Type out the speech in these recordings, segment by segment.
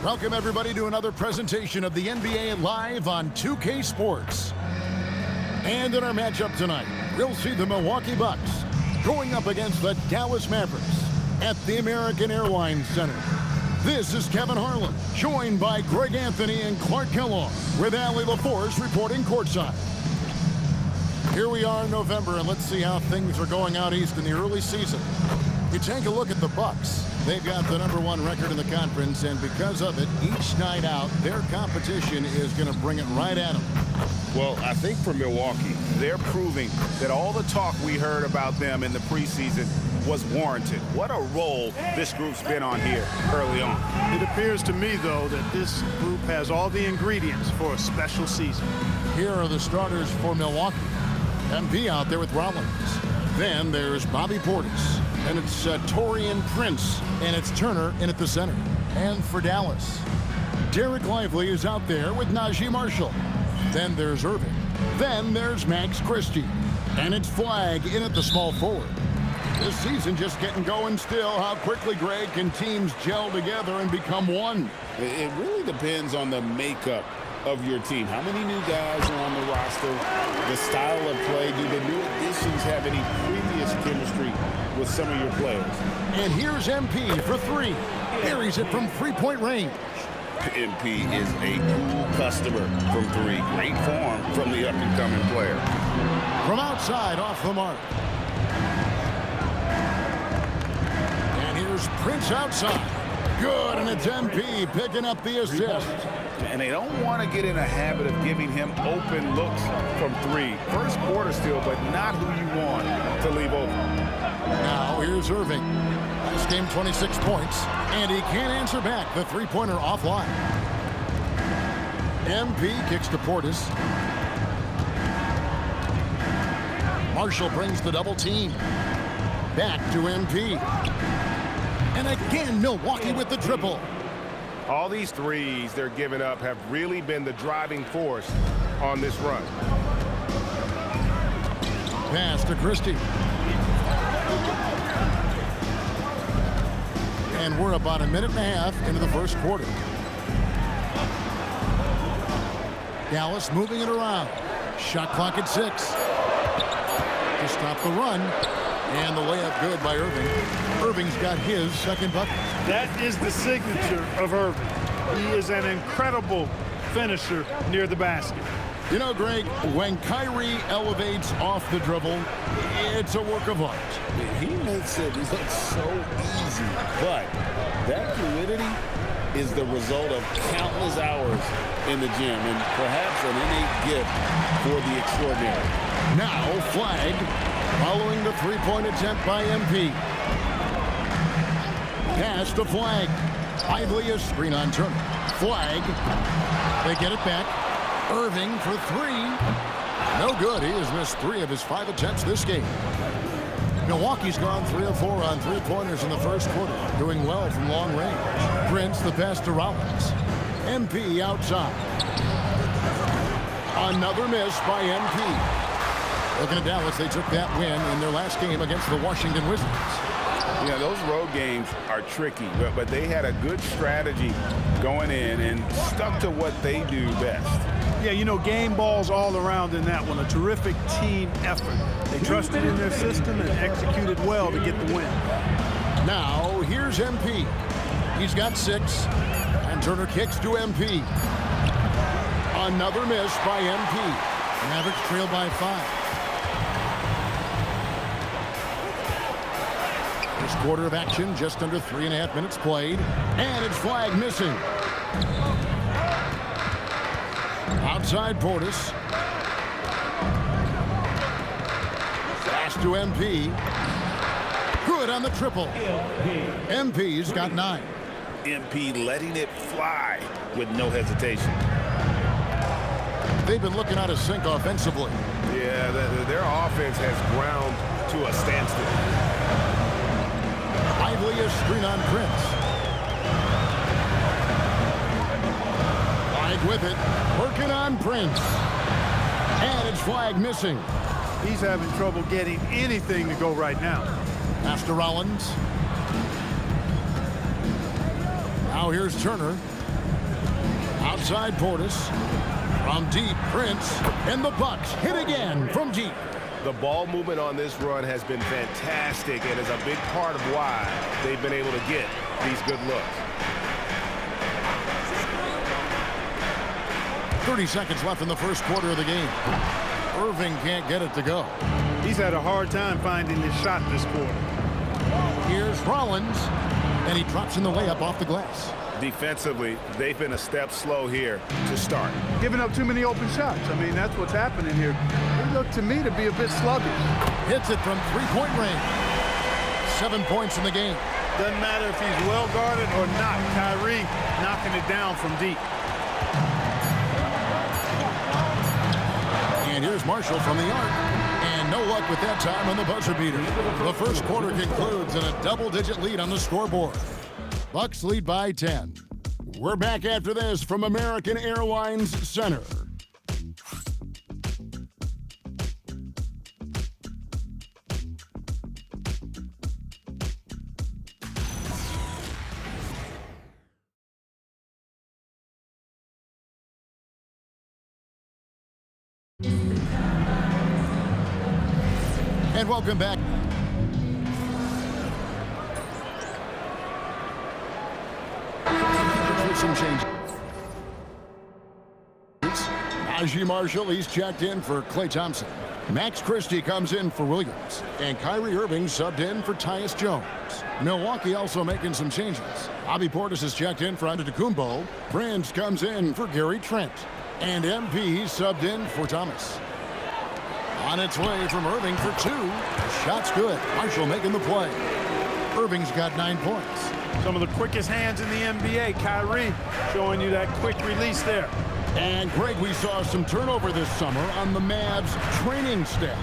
Welcome, everybody, to another presentation of the NBA Live on 2K Sports. And in our matchup tonight, we'll see the Milwaukee Bucks going up against the Dallas Mavericks at the American Airlines Center. This is Kevin Harlan, joined by Greg Anthony and Clark Kellogg, with Allie LaForce reporting courtside. Here we are in November, and let's see how things are going out east in the early season. You take a look at the Bucks. They've got the #1 record in the conference, and because of it, each night out, their competition is going to bring it right at them. Well, I think for Milwaukee, they're proving that all the talk we heard about them in the preseason was warranted. What a role this group's been on here early on. It appears to me, though, that this group has all the ingredients for a special season. Here are the starters for Milwaukee. MP out there with Rollins. Then there's Bobby Portis. And it's Taurean Prince. And it's Turner in at the center. And for Dallas, Derek Lively is out there with Najee Marshall. Then there's Irving. Then there's Max Christie. And it's Flagg in at the small forward. This season just getting going still. How quickly, Greg, can teams gel together and become one? It really depends on the makeup of your team. How many new guys are on the roster? The style of play. Do the new additions have any previous chemistry with some of your players? And here's MP for three. Buries it from three-point range. MP is a cool customer from three. Great form from the up-and-coming player. From outside, off the mark. And here's Prince outside. Good, and it's MP picking up the assist. And they don't want to get in a habit of giving him open looks from three. First quarter still, but not who you want to leave open. Now here's Irving. This game 26 points, and he can't answer back. The three-pointer offline. MP kicks to Portis. Marshall brings the double team. Back to MP. And again, Milwaukee with the triple. All these threes they're giving up have really been the driving force on this run. Pass to Christie. And we're about a minute and a half into the first quarter. Dallas moving it around. Shot clock at 6. To stop the run. And the layup good by Irving. Irving's got his second bucket. That is the signature of Irving. He is an incredible finisher near the basket. You know, Greg, when Kyrie elevates off the dribble, it's a work of art. He makes it look so easy, but that fluidity is the result of countless hours in the gym and perhaps an innate gift for the extraordinary. Now Flagg following the three-point attempt by MP. Pass to Flagg. Lively a screen on Turner. Flagg. They get it back. Irving for three. No good. He has missed 3 of his 5 attempts this game. Milwaukee's gone 3 of 4 on three-pointers in the first quarter. Doing well from long range. Prince the pass to Rollins. MP outside. Another miss by MP. Looking at Dallas, they took that win in their last game against the Washington Wizards. Yeah, those road games are tricky, but they had a good strategy going in and stuck to what they do best. Yeah, you know, game balls all around in that one. A terrific team effort. They trusted in their system and executed well to get the win. Now, here's MP. He's got 6, and Turner kicks to MP. Another miss by MP. Mavericks trail by 5. First quarter of action, just under 3.5 minutes played. And it's Flagg missing. Outside Portis. Pass to MP. Good on the triple. MP's got 9. MP letting it fly with no hesitation. They've been looking out of sync offensively. Yeah, their offense has ground to a standstill. Lively a screen on Prince. Flagg with it. Working on Prince. And it's Flagg missing. He's having trouble getting anything to go right now. Pass to Rollins. Now Now here's Turner. Outside Portis. From deep, Prince. And the Bucks hit again from deep. The ball movement on this run has been fantastic and is a big part of why they've been able to get these good looks. 30 seconds left in the first quarter of the game. Irving can't get it to go. He's had a hard time finding his shot this quarter. Here's Rollins, and he drops in the layup off the glass. Defensively, they've been a step slow here to start. Giving up too many open shots. I mean, that's what's happening here. They look to me to be a bit sluggish. Hits it from three-point range. 7 points in the game. Doesn't matter if he's well guarded or not. Kyrie knocking it down from deep. And here's Marshall from the arc. And no luck with that time on the buzzer beater. The first quarter concludes in a double-digit lead on the scoreboard. Bucks lead by 10. We're back after this from American Airlines Center. And welcome back. Some change. Najee Marshall, he's checked in for Klay Thompson. Max Christie comes in for Williams. And Kyrie Irving subbed in for Tyus Jones. Milwaukee also making some changes. Bobby Portis is checked in for Antetokounmpo. Prince comes in for Gary Trent. And MP subbed in for Thomas. On its way from Irving for two. Shot's good. Marshall making the play. Irving's got 9 points. Some of the quickest hands in the NBA. Kyrie showing you that quick release there. And Greg, we saw some turnover this summer on the Mavs training staff.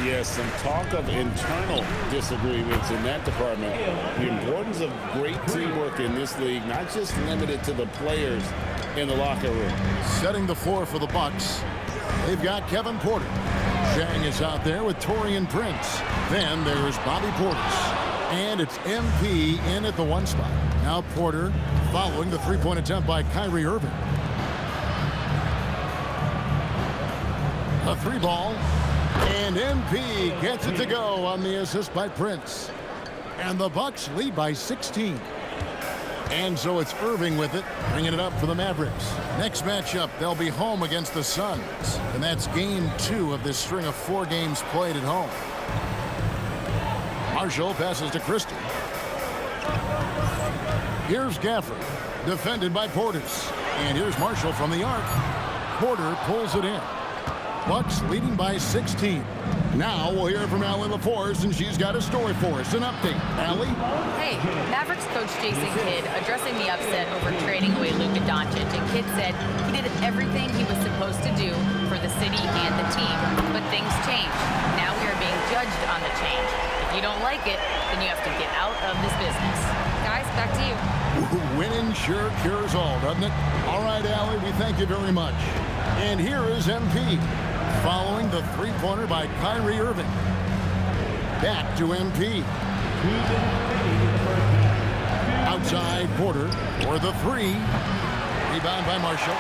Yes, some talk of internal disagreements in that department. The importance of great teamwork in this league, not just limited to the players in the locker room. Setting the floor for the Bucks. They've got Kevin Porter. Chang is out there with Taurean Prince. Then there's Bobby Portis. And it's MP in at the 1 spot. Now Porter following the three-point attempt by Kyrie Irving. A 3-ball. And MP gets it to go on the assist by Prince. And the Bucks lead by 16. And so it's Irving with it, bringing it up for the Mavericks. Next matchup, they'll be home against the Suns. And that's game 2 of this string of 4 games played at home. Marshall passes to Christie. Here's Gafford, defended by Portis. And here's Marshall from the arc. Porter pulls it in. Bucks leading by 16. Now we'll hear from Allie LaForce, and she's got a story for us. An update. Allie? Hey, Mavericks coach Jason Kidd addressing the upset over trading away Luka Doncic. And Kidd said he did everything he was supposed to do for the city and the team. But things changed. Now we are being judged on the change. If you don't like it, then you have to get out of this business. Guys, back to you. Winning sure cures all, doesn't it? All right, Allie, we thank you very much. And here is MP, following the three-pointer by Kyrie Irving. Back to MP. Outside Porter for the 3. Rebound by Marshall.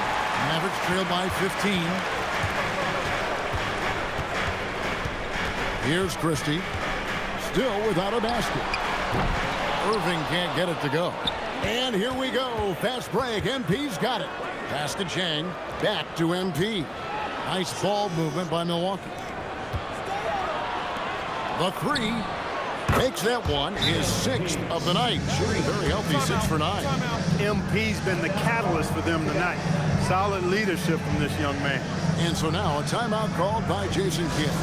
Mavericks trailed by 15. Here's Christie. Still without a basket. Irving can't get it to go. And here we go. Fast break. MP's got it. Pass to Chang. Back to MP. Nice ball movement by Milwaukee. The 3. Makes that one his 6th of the night. Shooting very healthy, 6 for 9. MP's been the catalyst for them tonight. Solid leadership from this young man. And so now a timeout called by Jason Kidd.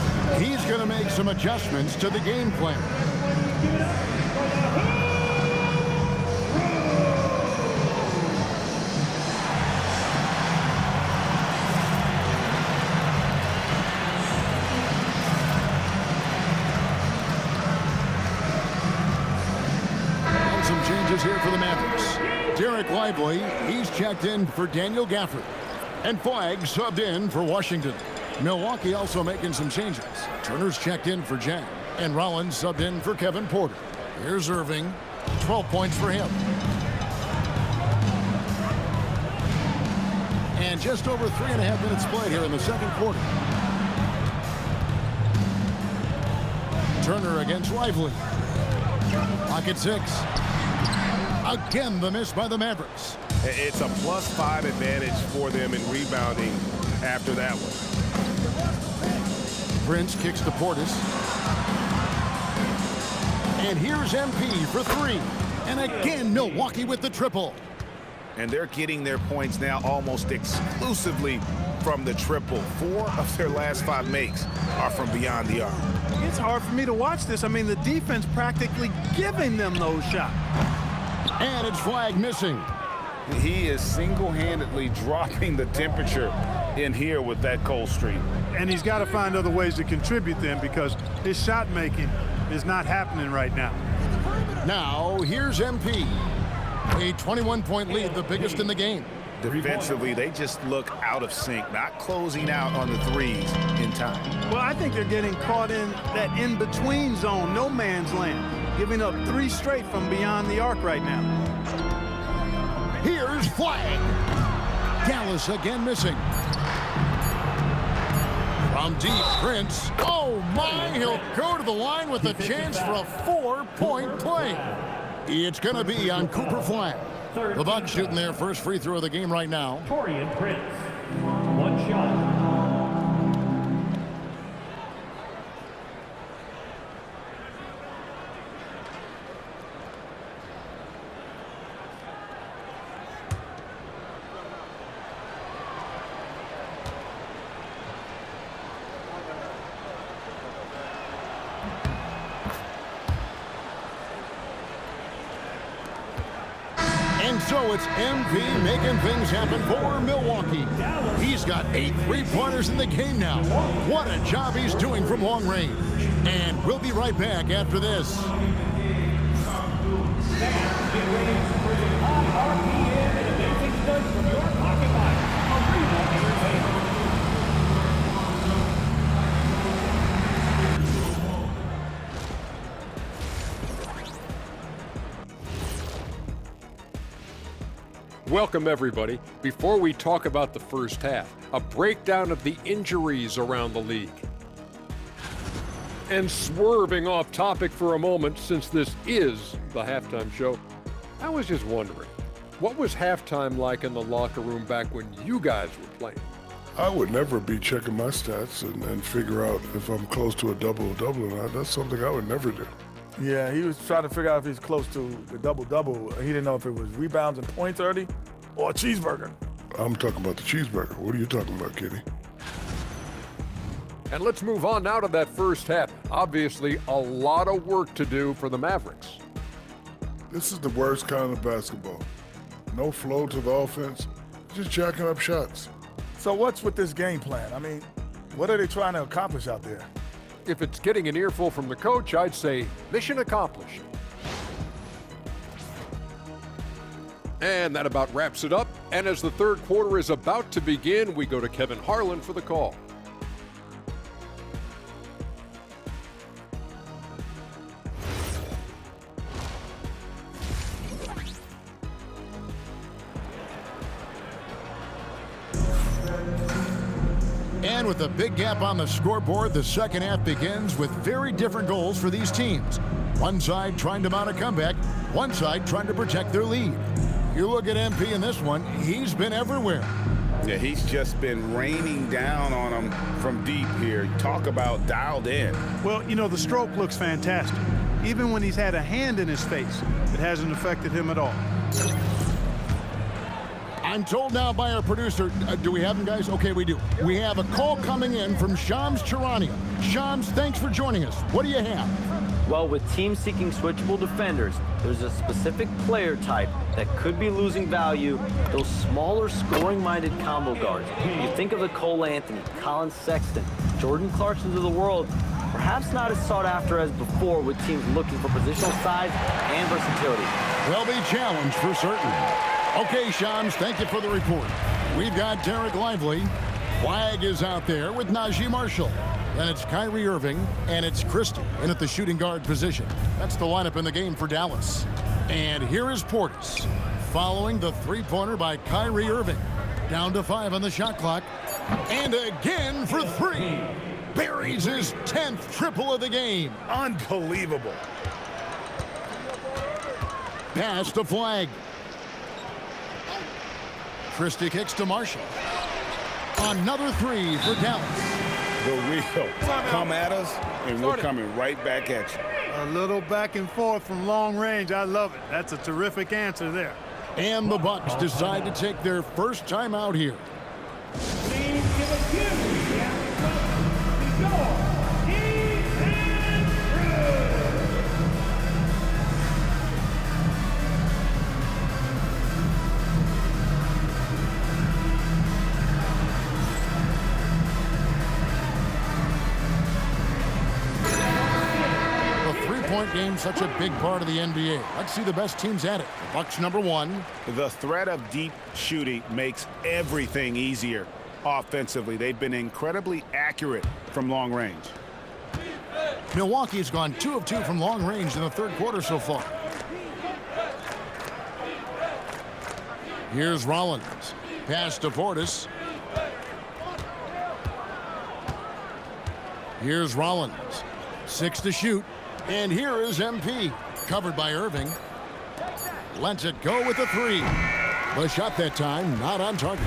He's going to make some adjustments to the game plan. Here for the Mavericks. Derek Lively, he's checked in for Daniel Gafford. And Flagg subbed in for Washington. Milwaukee also making some changes. Turner's checked in for Jang. And Rollins subbed in for Kevin Porter. Here's Irving. 12 points for him. And just over 3.5 minutes played here in the second quarter. Turner against Lively. Pocket 6. Again, the miss by the Mavericks. It's a +5 advantage for them in rebounding after that one. Prince kicks to Portis. And here's MP for 3. And again, Milwaukee with the triple. And they're getting their points now almost exclusively from the triple. 4 of their last 5 makes are from beyond the arc. It's hard for me to watch this. I mean, the defense practically giving them those shots. And it's flag missing. He is single-handedly dropping the temperature in here with that cold streak. And he's got to find other ways to contribute then, because his shot making is not happening right now. Now, here's MP. A 21-point lead, the biggest in the game. Defensively, they just look out of sync, not closing out on the threes in time. Well, I think they're getting caught in that in-between zone, no man's land, giving up 3 straight from beyond the arc right now. Here's flag. Dallas again missing. From deep, Prince. Oh, my, he'll go to the line with a chance for a 4-point play. It's going to be on Cooper Flag. The Bucks shooting their first free throw of the game right now. Torian Prince, 1 shot. And so it's MV making things happen for Milwaukee. He's got 8 3-pointers in the game now. What a job he's doing from long range. And we'll be right back after this. Welcome, everybody. Before we talk about the first half, a breakdown of the injuries around the league. And swerving off topic for a moment, since this is the halftime show, I was just wondering, what was halftime like in the locker room back when you guys were playing? I would never be checking my stats and figure out if I'm close to a double-double or not. That's something I would never do. Yeah, he was trying to figure out if he's close to the double-double. He didn't know if it was rebounds and points early or a cheeseburger. I'm talking about the cheeseburger. What are you talking about, Kitty? And let's move on now to that first half. Obviously, a lot of work to do for the Mavericks. This is the worst kind of basketball. No flow to the offense, just jacking up shots. So what's with this game plan? I mean, what are they trying to accomplish out there? If it's getting an earful from the coach, I'd say mission accomplished. And that about wraps it up. And as the third quarter is about to begin, we go to Kevin Harlan for the call. And with a big gap on the scoreboard, the second half begins with very different goals for these teams. One side trying to mount a comeback, one side trying to protect their lead. You look at MP in this one, he's been everywhere. Yeah, he's just been raining down on them from deep here. Talk about dialed in. Well, you know, the stroke looks fantastic. Even when he's had a hand in his face, it hasn't affected him at all. I'm told now by our producer, do we have him, guys? Okay, we do. We have a call coming in from Shams Charania. Shams, thanks for joining us. What do you have? Well, with teams seeking switchable defenders, there's a specific player type that could be losing value, those smaller scoring-minded combo guards. You think of the Cole Anthony, Colin Sexton, Jordan Clarksons of the world, perhaps not as sought after as before with teams looking for positional size and versatility. They'll be challenged for certain. Okay, Shams, thank you for the report. We've got Derek Lively. Flag is out there with Najee Marshall. Then it's Kyrie Irving, and it's Christie in at the shooting guard position. That's the lineup in the game for Dallas. And here is Portis, following the three-pointer by Kyrie Irving. Down to 5 on the shot clock. And again for 3. Buries his 10th triple of the game. Unbelievable. Pass to Flag. Christie kicks to Marshall. Another 3 for Dallas. The real come at us, and we're coming right back at you. A little back and forth from long range. I love it. That's a terrific answer there. And the Bucks decide to take their first time out here. Please give a cue to the Mavericks to go. Point game, such a big part of the NBA. Let's see the best teams at it. The Bucks number 1. The threat of deep shooting makes everything easier offensively. They've been incredibly accurate from long range. Milwaukee's gone 2 of 2 from long range in the third quarter so far. Here's Rollins. Pass to Portis. Here's Rollins. 6 to shoot. And here is MP. Covered by Irving. Lets it go with a 3. The shot that time not on target.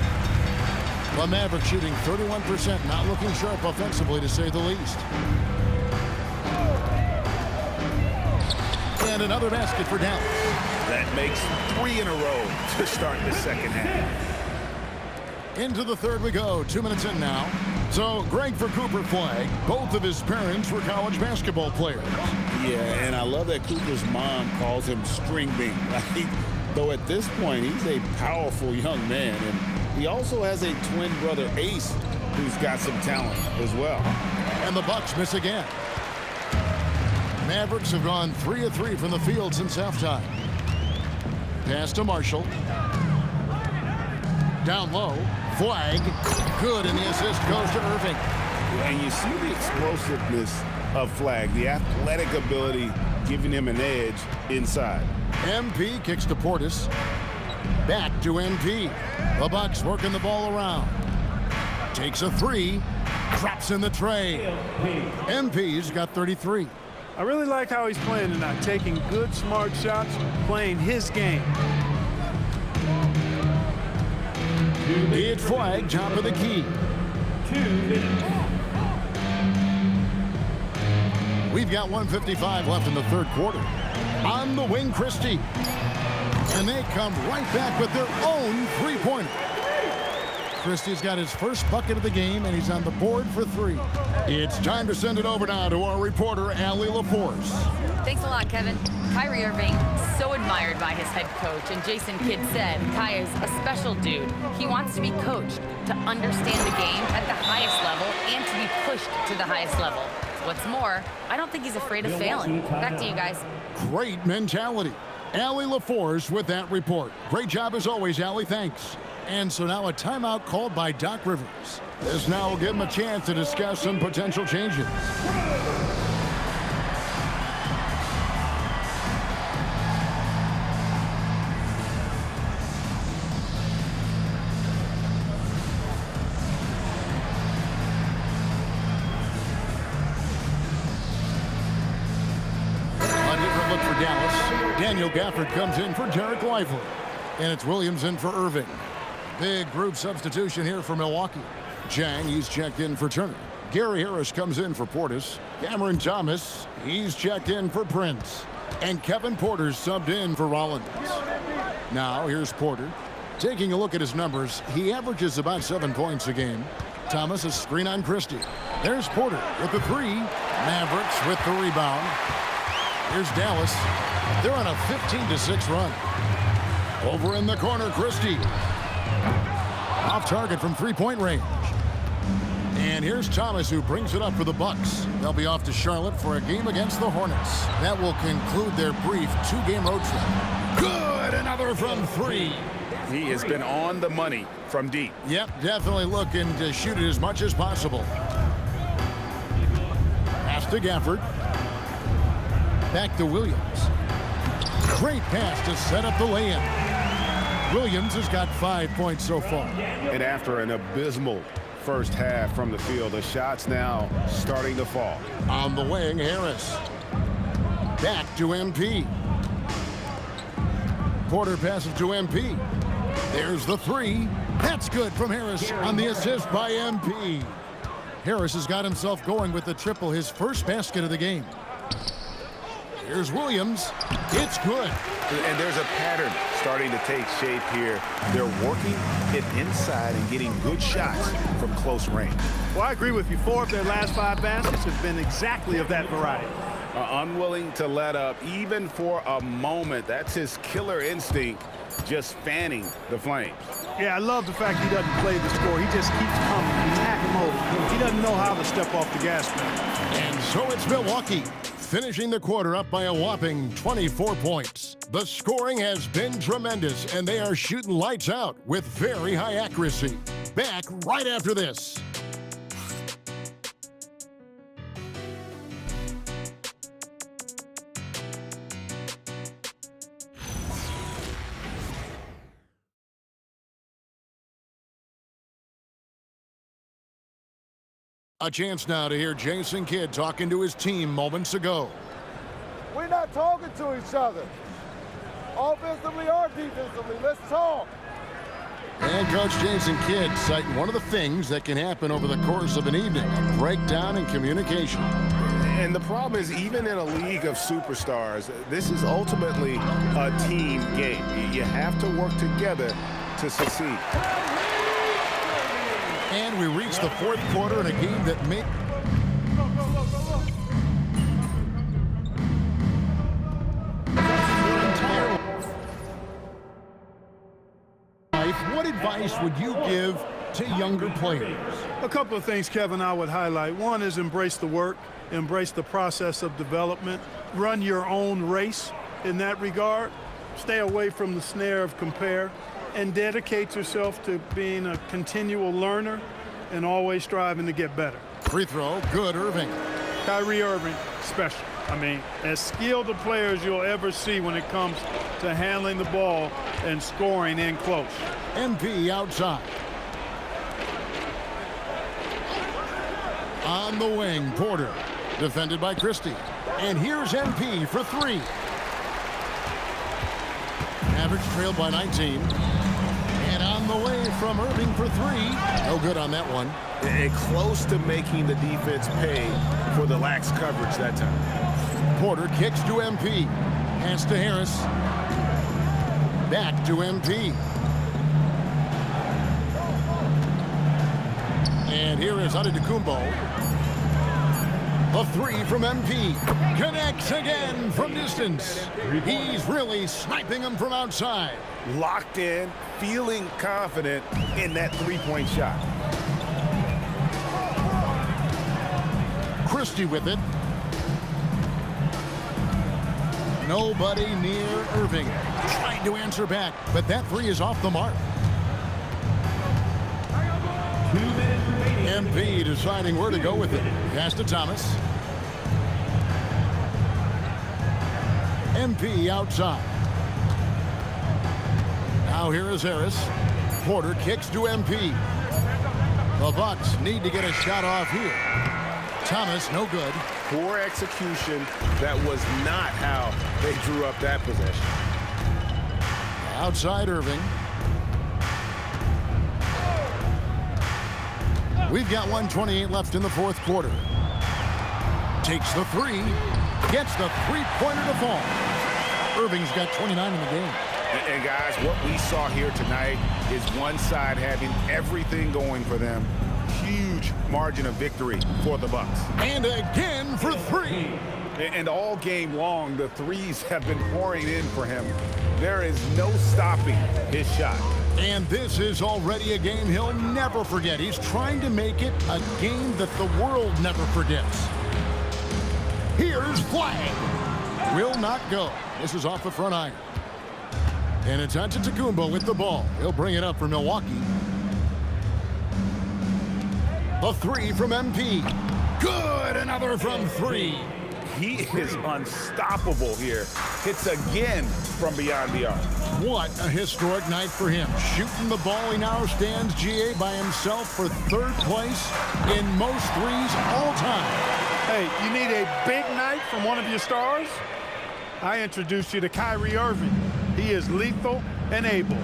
The Mavericks shooting 31%, not looking sharp offensively to say the least. And another basket for Dallas. That makes 3 in a row to start the second half. Into the third we go. 2 minutes in now. So, Greg for Cooper Flag. Both of his parents were college basketball players. Yeah, and I love that Cooper's mom calls him String Bean. Though at this point, he's a powerful young man. And he also has a twin brother, Ace, who's got some talent as well. And the Bucks miss again. Mavericks have gone 3 of 3 from the field since halftime. Pass to Marshall. Down low. Flag. Good, and the assist goes to Irving. And you see the explosiveness of Flag, the athletic ability giving him an edge inside. MP kicks to Portis. Back to MP. The Bucks working the ball around. Takes a 3. Drops in the tray. MP's got 33. I really like how he's playing tonight, taking good, smart shots, playing his game. It's Flag, top of the key. 2 minutes. We've got 1:55 left in the third quarter. On the wing, Christie. And they come right back with their own three-pointer. Christie's got his first bucket of the game, and he's on the board for 3. It's time to send it over now to our reporter, Allie LaForce. Thanks a lot, Kevin. Kyrie Irving, so admired by his head coach, and Jason Kidd said Kai is a special dude. He wants to be coached to understand the game at the highest level and to be pushed to the highest level. What's more, I don't think he's afraid of failing. Back to you guys. Great mentality. Allie LaForce with that report. Great job as always, Allie. Thanks. And so now a timeout called by Doc Rivers. This now will give him a chance to discuss some potential changes. Daniel Gafford comes in for Derek Lively. And it's Williams in for Irving. Big group substitution here for Milwaukee. Jang, he's checked in for Turner. Gary Harris comes in for Portis. Cameron Thomas, he's checked in for Prince. And Kevin Porter's subbed in for Rollins. Now, here's Porter. Taking a look at his numbers, he averages about 7 points a game. Thomas, a screen on Christie. There's Porter with the 3. Mavericks with the rebound. Here's Dallas. They're on a 15-6 run. Over in the corner, Christie. Off target from three-point range. And here's Thomas, who brings it up for the Bucks. They'll be off to Charlotte for a game against the Hornets. That will conclude their brief 2-game road trip. Good, another from 3. He has been on the money from deep. Yep, definitely looking to shoot it as much as possible. Pass to Gafford. Back to Williams. Great pass to set up the lay-in. Williams has got 5 points so far. And after an abysmal first half from the field, the shots now starting to fall. On the wing, Harris. Back to MP. Porter passes to MP. There's the three. That's good from Harris on the assist by MP. Harris has got himself going with the triple, his first basket of the game. Here's Williams. It's good. And there's a pattern starting to take shape here. They're working it inside and getting good shots from close range. Well, I agree with you. 4 of their last 5 baskets have been exactly of that variety. Unwilling to let up even for a moment. That's his killer instinct, just fanning the flames. Yeah, I love the fact he doesn't play the score. He just keeps coming, attack mode. He doesn't know how to step off the gas pedal. And so it's Milwaukee, finishing the quarter up by a whopping 24 points. The scoring has been tremendous, and they are shooting lights out with very high accuracy. Back right after this. A chance now to hear Jason Kidd talking to his team moments ago. We're not talking to each other. Offensively or defensively, let's talk. And Coach Jason Kidd citing one of the things that can happen over the course of an evening, a breakdown in communication. And the problem is, even in a league of superstars, this is ultimately a team game. You have to work together to succeed. And we reach the fourth quarter in a game that may... What advice would you give to younger players? A couple of things, Kevin, I would highlight. One is embrace the work, embrace the process of development, run your own race in that regard, stay away from the snare of compare, and dedicate yourself to being a continual learner and always striving to get better. Free throw, good, Irving. Kyrie Irving, special. I mean, as skilled a player as you'll ever see when it comes to handling the ball and scoring in close. MP outside. On the wing, Porter, defended by Christie. And here's MP for three. Mavericks trailed by 19. And on the way from Irving for three. No good on that one. And close to making the defense pay for the lax coverage that time. Porter kicks to MP. Pass to Harris. Back to MP. And here is Antetokounmpo. The three from MP. Connects again from distance. He's really sniping them from outside. Locked in, feeling confident in that three-point shot. Christie with it. Nobody near Irving. Trying to answer back, but that three is off the mark. MP deciding where to go with it. Pass to Thomas. MP outside. Now here is Harris. Porter kicks to MP. The Bucks need to get a shot off here. Thomas, no good. Poor execution. That was not how they drew up that possession. Outside Irving. We've got 1:28 left in the fourth quarter. Takes the three. Gets the three-pointer to fall. Irving's got 29 in the game. And guys, what we saw here tonight is one side having everything going for them. Huge margin of victory for the Bucks. And again for three. And all game long, the threes have been pouring in for him. There is no stopping his shot. And this is already a game he'll never forget. He's trying to make it a game that the world never forgets. Here's flag. Will not go. This is off the front iron. And it's Antetokounmpo with the ball. He'll bring it up for Milwaukee. The three from MP. Good, another from three. he is unstoppable here. Hits again from beyond the arc. What a historic night for him. Shooting the ball, he now stands GA by himself for third place in most threes all time. Hey, you need a big night from one of your stars? I introduced you to Kyrie Irving. He is lethal and able.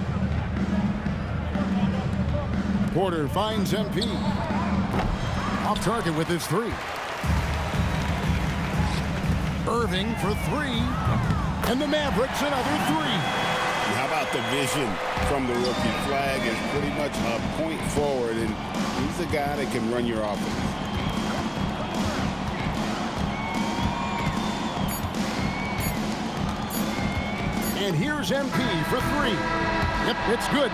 Porter finds MP. Off target with his three. Irving for three. And the Mavericks another three. How about the vision from the rookie? Flag is pretty much a point forward, and he's a guy that can run your offense. And here's MP for three. Yep, it's good.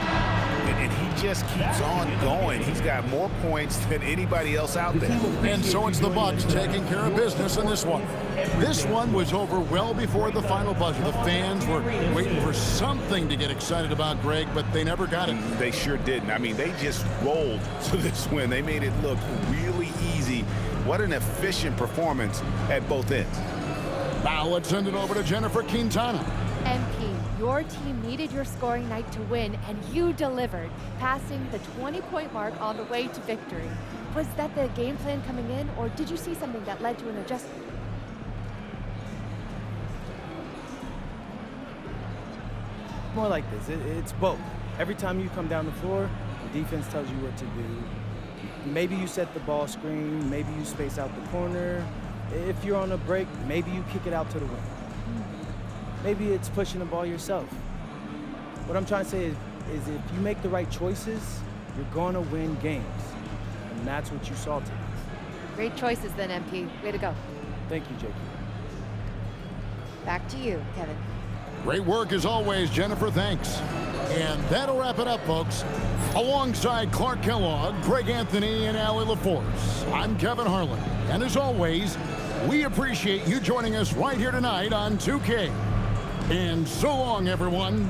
And he just keeps on going. He's got more points than anybody else out there. And so it's the Bucks taking care of business in this one. This one was over well before the final buzzer. The fans were waiting for something to get excited about, Greg, but they never got it. They sure didn't. I mean, they just rolled to this win. They made it look really easy. What an efficient performance at both ends. Now let's send it over to Jennifer Quintana. MP, your team needed your scoring night to win, and you delivered, passing the 20-point mark on the way to victory. Was that the game plan coming in, or did you see something that led to an adjustment? More like this. It's both. Every time you come down the floor, the defense tells you what to do. Maybe you set the ball screen, maybe you space out the corner. If you're on a break, maybe you kick it out to the wing. Maybe it's pushing the ball yourself. What I'm trying to say is if you make the right choices, you're going to win games. And that's what you saw today. Great choices then, MP. Way to go. Thank you, JQ. Back to you, Kevin. Great work as always, Jennifer. Thanks. And that'll wrap it up, folks. Alongside Clark Kellogg, Greg Anthony, and Allie LaForce, I'm Kevin Harlan. And as always, we appreciate you joining us right here tonight on 2K. And so long, everyone.